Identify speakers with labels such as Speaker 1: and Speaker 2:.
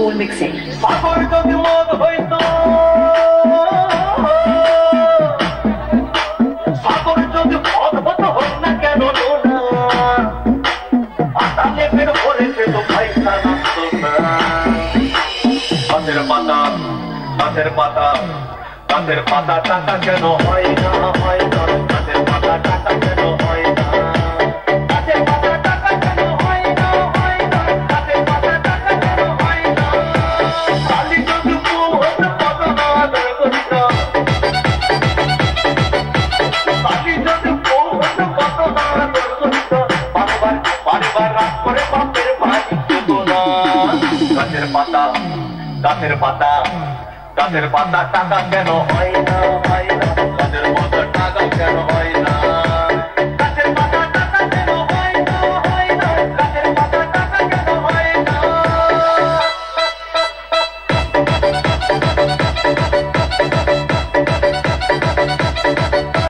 Speaker 1: Gold Mixing.
Speaker 2: সাগর যদি মদ হইতো, সাগর যদি মদ হতো হোক না কেন না, আতালে বের করে পেত পয়সা নামতো না। গাছের পাতা, গাছের পাতা, গাছের পাতা টাকা কেন হয় না, হয় না। গাছের পাতা টাকা কেন হয় না, গাছের পাতা টাকা কেন হয় না, হয় না। গাছের পাতা টাকা কেন হয় না। কালি যদি ফুল হতে পাতো না আদর করিতাম, কালি যদি ফুল হতে পাতো না আদর করিতাম। বারবার বারবার রাত করে বাপের বাড়ি যেত না। গাছের পাতা, গাছের পাতা, গাছের পাতা টাকা কেন হয় না, হয় না। গাছের পাতা টাকা কেন হয় না।